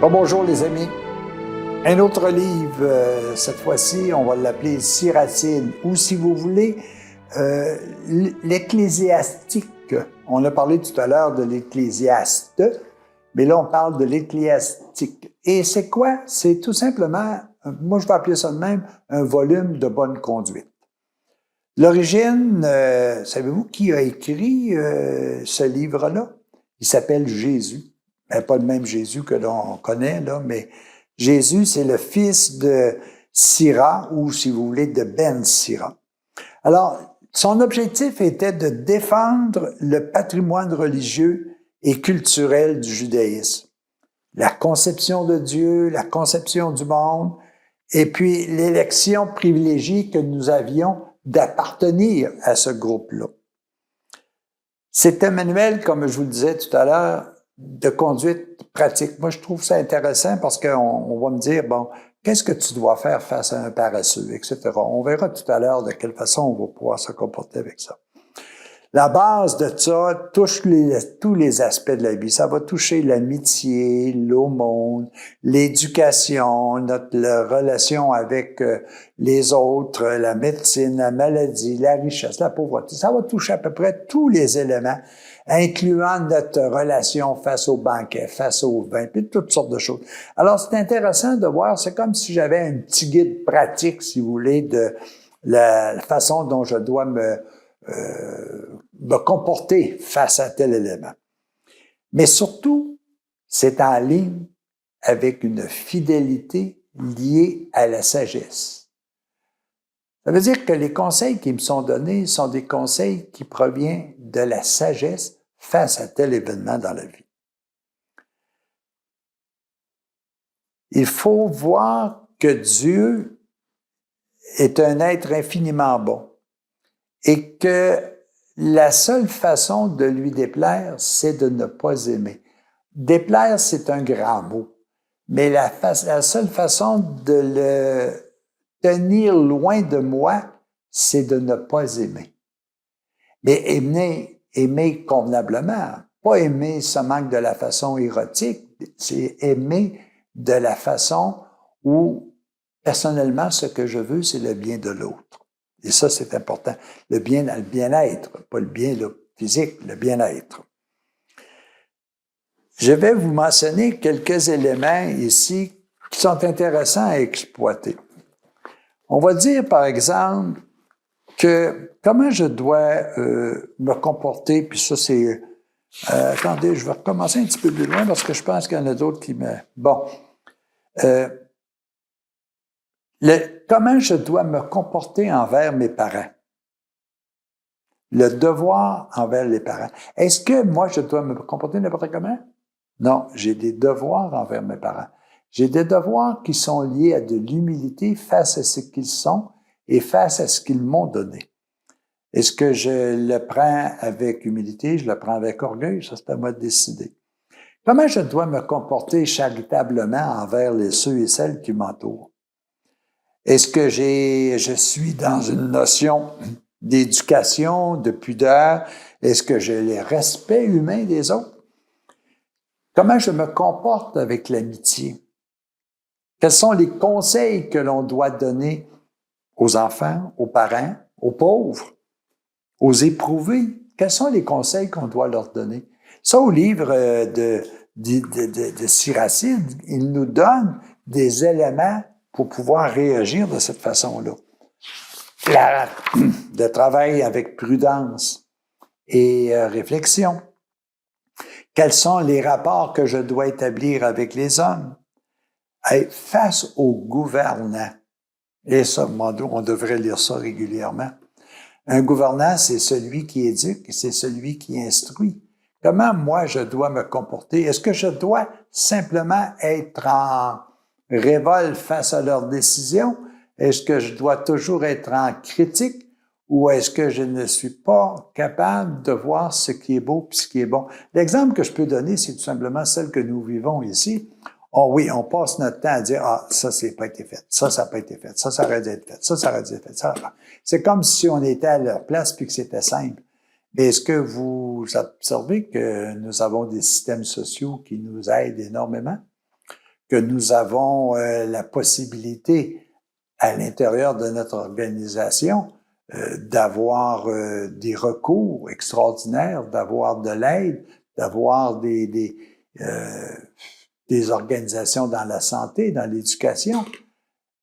Bon, bonjour les amis. Un autre livre, cette fois-ci, on va l'appeler Siracide, ou si vous voulez, l'Ecclésiastique. On a parlé tout à l'heure de l'Ecclésiaste, mais là on parle de l'Ecclésiastique. Et c'est quoi? C'est tout simplement, moi je vais appeler ça de même, un volume de bonne conduite. L'origine, savez-vous qui a écrit ce livre-là? Il s'appelle Jésus. Ben, pas le même Jésus que l'on connaît, là, mais Jésus, c'est le fils de Sira, ou si vous voulez, de Ben Sira. Alors, son objectif était de défendre le patrimoine religieux et culturel du judaïsme. La conception de Dieu, la conception du monde, et puis l'élection privilégiée que nous avions d'appartenir à ce groupe-là. C'est un manuel, comme je vous le disais tout à l'heure, de conduite pratique. Moi, je trouve ça intéressant parce qu'on va me dire, bon, qu'est-ce que tu dois faire face à un paresseux, etc. On verra tout à l'heure de quelle façon on va pouvoir se comporter avec ça. La base de ça touche tous les aspects de la vie. Ça va toucher l'amitié, l'aumône, l'éducation, notre relation avec les autres, la médecine, la maladie, la richesse, la pauvreté. Ça va toucher à peu près tous les éléments, incluant notre relation face au banquet, face au vin, puis toutes sortes de choses. Alors, c'est intéressant de voir, c'est comme si j'avais un petit guide pratique, si vous voulez, de la façon dont je dois me comporter face à tel élément. Mais surtout, c'est en ligne avec une fidélité liée à la sagesse. Ça veut dire que les conseils qui me sont donnés sont des conseils qui proviennent de la sagesse face à tel événement dans la vie. Il faut voir que Dieu est un être infiniment bon et que la seule façon de lui déplaire, c'est de ne pas aimer. Déplaire, c'est un grand mot, mais la seule façon de le tenir loin de moi, c'est de ne pas aimer. Mais aimer convenablement, pas aimer seulement de la façon érotique, c'est aimer de la façon où, personnellement, ce que je veux, c'est le bien de l'autre. Et ça, c'est important. Le bien-être, pas le bien physique, le bien-être. Je vais vous mentionner quelques éléments ici qui sont intéressants à exploiter. On va dire, par exemple, que comment je dois me comporter, puis ça, c'est... attendez, je vais recommencer un petit peu plus loin parce que je pense qu'il y en a d'autres qui me... Bon. Comment je dois me comporter envers mes parents? Le devoir envers les parents. Est-ce que moi, je dois me comporter n'importe comment? Non, j'ai des devoirs envers mes parents. J'ai des devoirs qui sont liés à de l'humilité face à ce qu'ils sont et face à ce qu'ils m'ont donné. Est-ce que je le prends avec humilité? Je le prends avec orgueil? Ça, c'est à moi de décider. Comment je dois me comporter charitablement envers ceux et celles qui m'entourent? Est-ce que je suis dans une notion d'éducation, de pudeur? Est-ce que j'ai le respect humain des autres? Comment je me comporte avec l'amitié? Quels sont les conseils que l'on doit donner aux enfants, aux parents, aux pauvres, aux éprouvés? Quels sont les conseils qu'on doit leur donner? Ça, au livre de Siracide, il nous donne des éléments pour pouvoir réagir de cette façon-là. De travail avec prudence et réflexion. Quels sont les rapports que je dois établir avec les hommes? Face aux gouvernants. Et ça, on devrait lire ça régulièrement. Un gouvernant, c'est celui qui éduque, c'est celui qui instruit. Comment moi je dois me comporter? Est-ce que je dois simplement être en révolte face à leurs décisions? Est-ce que je dois toujours être en critique? Ou est-ce que je ne suis pas capable de voir ce qui est beau et ce qui est bon? L'exemple que je peux donner, c'est tout simplement celle que nous vivons ici. Oh oui, on passe notre temps à dire, ah, ça, c'est pas été fait. Ça n'a pas été fait. Ça aurait dû être fait. Ça aurait dû être fait. C'est comme si on était à leur place puis que c'était simple. Mais est-ce que vous observez que nous avons des systèmes sociaux qui nous aident énormément? que nous avons la possibilité à l'intérieur de notre organisation d'avoir des recours extraordinaires, d'avoir de l'aide, d'avoir des organisations dans la santé, dans l'éducation.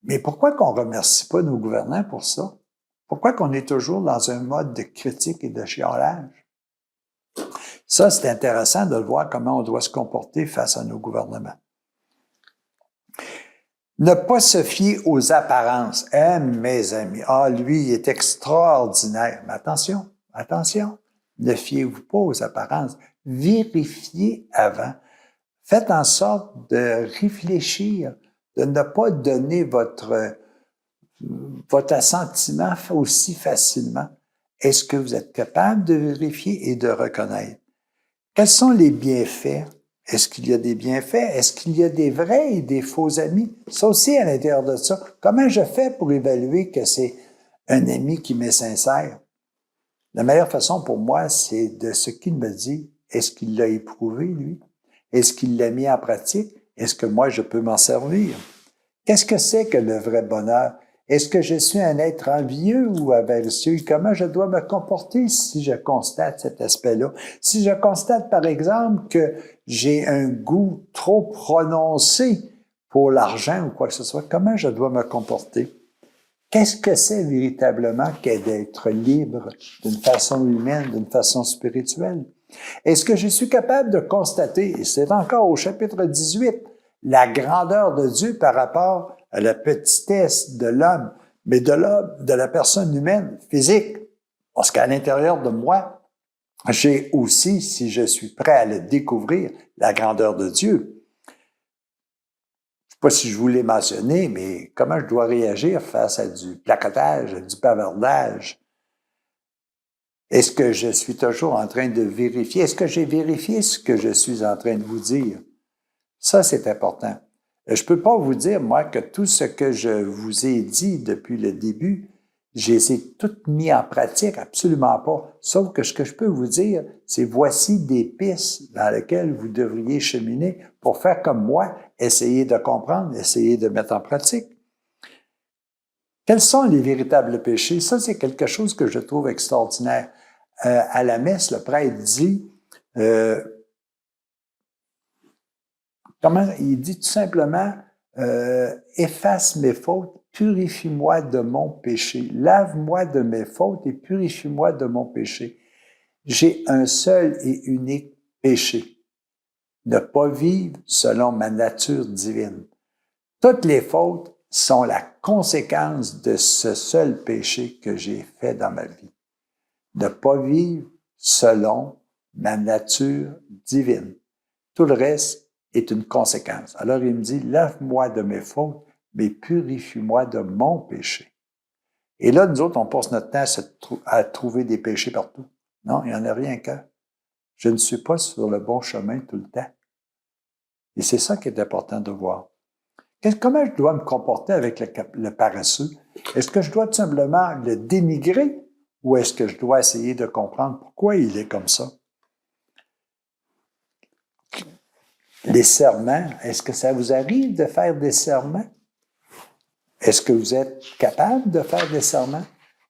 Mais pourquoi qu'on ne remercie pas nos gouvernants pour ça? Pourquoi qu'on est toujours dans un mode de critique et de chiolage? Ça, c'est intéressant de le voir comment on doit se comporter face à nos gouvernements. Ne pas se fier aux apparences. Mes amis, lui, il est extraordinaire. Mais attention, attention, ne fiez-vous pas aux apparences. Vérifiez avant. Faites en sorte de réfléchir, de ne pas donner votre assentiment aussi facilement. Est-ce que vous êtes capable de vérifier et de reconnaître? Quels sont les bienfaits? Est-ce qu'il y a des bienfaits? Est-ce qu'il y a des vrais et des faux amis? Ça aussi, à l'intérieur de ça, comment je fais pour évaluer que c'est un ami qui m'est sincère? La meilleure façon pour moi, c'est de ce qu'il me dit. Est-ce qu'il l'a éprouvé, lui? Est-ce qu'il l'a mis en pratique? Est-ce que moi, je peux m'en servir? Qu'est-ce que c'est que le vrai bonheur? Est-ce que je suis un être envieux ou avaricieux? Comment je dois me comporter si je constate cet aspect-là? Si je constate, par exemple, que j'ai un goût trop prononcé pour l'argent ou quoi que ce soit, comment je dois me comporter? Qu'est-ce que c'est véritablement que d'être libre d'une façon humaine, d'une façon spirituelle? Est-ce que je suis capable de constater, et c'est encore au chapitre 18, la grandeur de Dieu par rapport à la petitesse de l'homme, mais de la personne humaine, physique? Parce qu'à l'intérieur de moi, j'ai aussi, si je suis prêt à le découvrir, la grandeur de Dieu. Je ne sais pas si je vous l'ai mentionné, mais comment je dois réagir face à du placotage, à du bavardage? Est-ce que je suis toujours en train de vérifier? Est-ce que j'ai vérifié ce que je suis en train de vous dire? Ça, c'est important. Je peux pas vous dire, moi, que tout ce que je vous ai dit depuis le début, je les ai toutes mis en pratique, absolument pas. Sauf que ce que je peux vous dire, c'est voici des pistes dans lesquelles vous devriez cheminer pour faire comme moi, essayer de comprendre, essayer de mettre en pratique. Quels sont les véritables péchés? Ça, c'est quelque chose que je trouve extraordinaire. À la messe, le prêtre dit, il dit tout simplement, efface mes fautes, purifie-moi de mon péché, lave-moi de mes fautes et purifie-moi de mon péché. J'ai un seul et unique péché, ne pas vivre selon ma nature divine. Toutes les fautes sont la conséquence de ce seul péché que j'ai fait dans ma vie. Ne pas vivre selon ma nature divine. Tout le reste est une conséquence. Alors il me dit, lave-moi de mes fautes, mais purifie-moi de mon péché. Et là, nous autres, on passe notre temps à trouver des péchés partout. Non, il n'y en a rien qu'un. Je ne suis pas sur le bon chemin tout le temps. Et c'est ça qui est important de voir. Comment je dois me comporter avec le paresseux? Est-ce que je dois tout simplement le dénigrer ou est-ce que je dois essayer de comprendre pourquoi il est comme ça? Les serments, est-ce que ça vous arrive de faire des serments? Est-ce que vous êtes capable de faire des serments?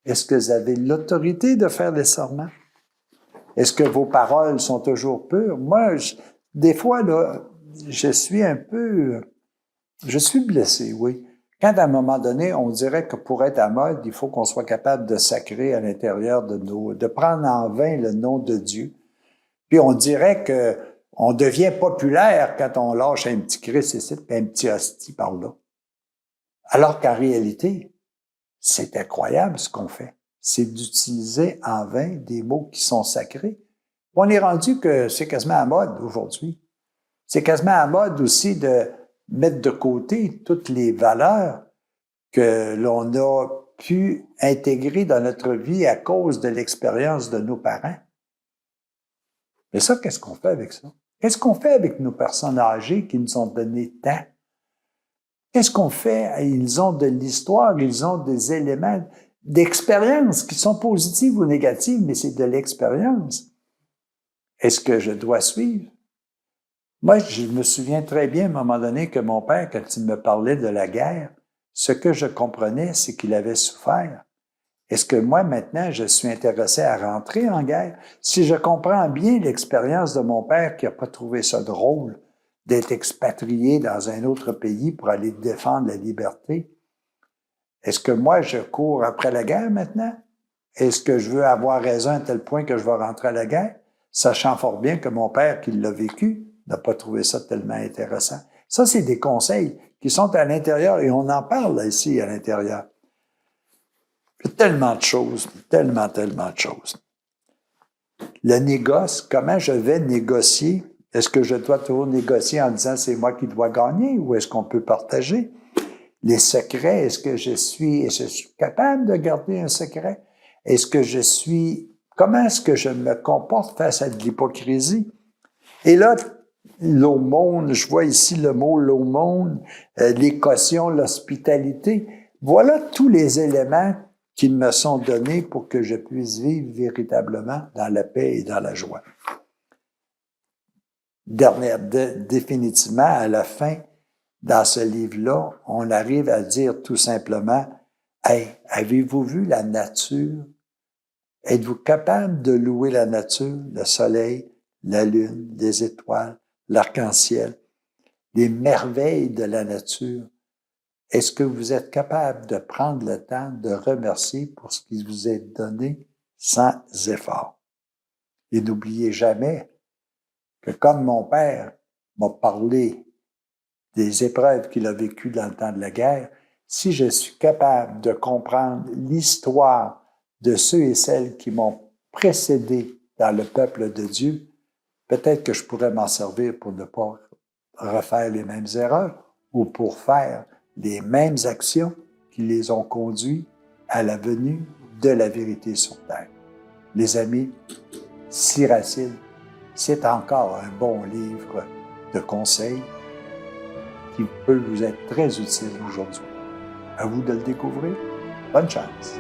Est-ce que vous avez l'autorité de faire des serments? Est-ce que vos paroles sont toujours pures? Moi, des fois, là, je suis blessé, oui. Quand à un moment donné, on dirait que pour être à mode, il faut qu'on soit capable de sacrer à l'intérieur de prendre en vain le nom de Dieu. Puis on dirait que on devient populaire quand on lâche un petit Christ ici et un petit hostie par là. Alors qu'en réalité, c'est incroyable ce qu'on fait. C'est d'utiliser en vain des mots qui sont sacrés. On est rendu que c'est quasiment à mode aujourd'hui. C'est quasiment à mode aussi de mettre de côté toutes les valeurs que l'on a pu intégrer dans notre vie à cause de l'expérience de nos parents. Mais ça, qu'est-ce qu'on fait avec ça? Qu'est-ce qu'on fait avec nos personnes âgées qui nous ont donné tant? Qu'est-ce qu'on fait? Ils ont de l'histoire, ils ont des éléments d'expérience qui sont positives ou négatives, mais c'est de l'expérience. Est-ce que je dois suivre? Moi, je me souviens très bien à un moment donné que mon père, quand il me parlait de la guerre, ce que je comprenais, c'est qu'il avait souffert. Est-ce que moi, maintenant, je suis intéressé à rentrer en guerre? Si je comprends bien l'expérience de mon père qui n'a pas trouvé ça drôle d'être expatrié dans un autre pays pour aller défendre la liberté, est-ce que moi, je cours après la guerre maintenant? Est-ce que je veux avoir raison à tel point que je vais rentrer à la guerre? Sachant fort bien que mon père, qui l'a vécu, n'a pas trouvé ça tellement intéressant. Ça, c'est des conseils qui sont à l'intérieur et on en parle là, ici à l'intérieur. Il y a tellement de choses, tellement de choses. Le négoce, comment je vais négocier? Est-ce que je dois toujours négocier en disant c'est moi qui dois gagner ou est-ce qu'on peut partager? Les secrets, est-ce que je suis capable de garder un secret? Comment est-ce que je me comporte face à de l'hypocrisie? Et là, l'aumône, je vois ici le mot l'aumône, les cautions, l'hospitalité. Voilà tous les éléments qui me sont donnés pour que je puisse vivre véritablement dans la paix et dans la joie. Définitivement, à la fin, dans ce livre-là, on arrive à dire tout simplement, « Hey, avez-vous vu la nature? Êtes-vous capable de louer la nature, le soleil, la lune, les étoiles, l'arc-en-ciel, les merveilles de la nature? Est-ce que vous êtes capable de prendre le temps de remercier pour ce qui vous est donné sans effort? » Et n'oubliez jamais que comme mon père m'a parlé des épreuves qu'il a vécues dans le temps de la guerre, si je suis capable de comprendre l'histoire de ceux et celles qui m'ont précédé dans le peuple de Dieu, peut-être que je pourrais m'en servir pour ne pas refaire les mêmes erreurs ou pour faire les mêmes actions qui les ont conduits à la venue de la vérité sur terre. Les amis, Siracide, c'est encore un bon livre de conseils qui peut vous être très utile aujourd'hui. À vous de le découvrir. Bonne chance!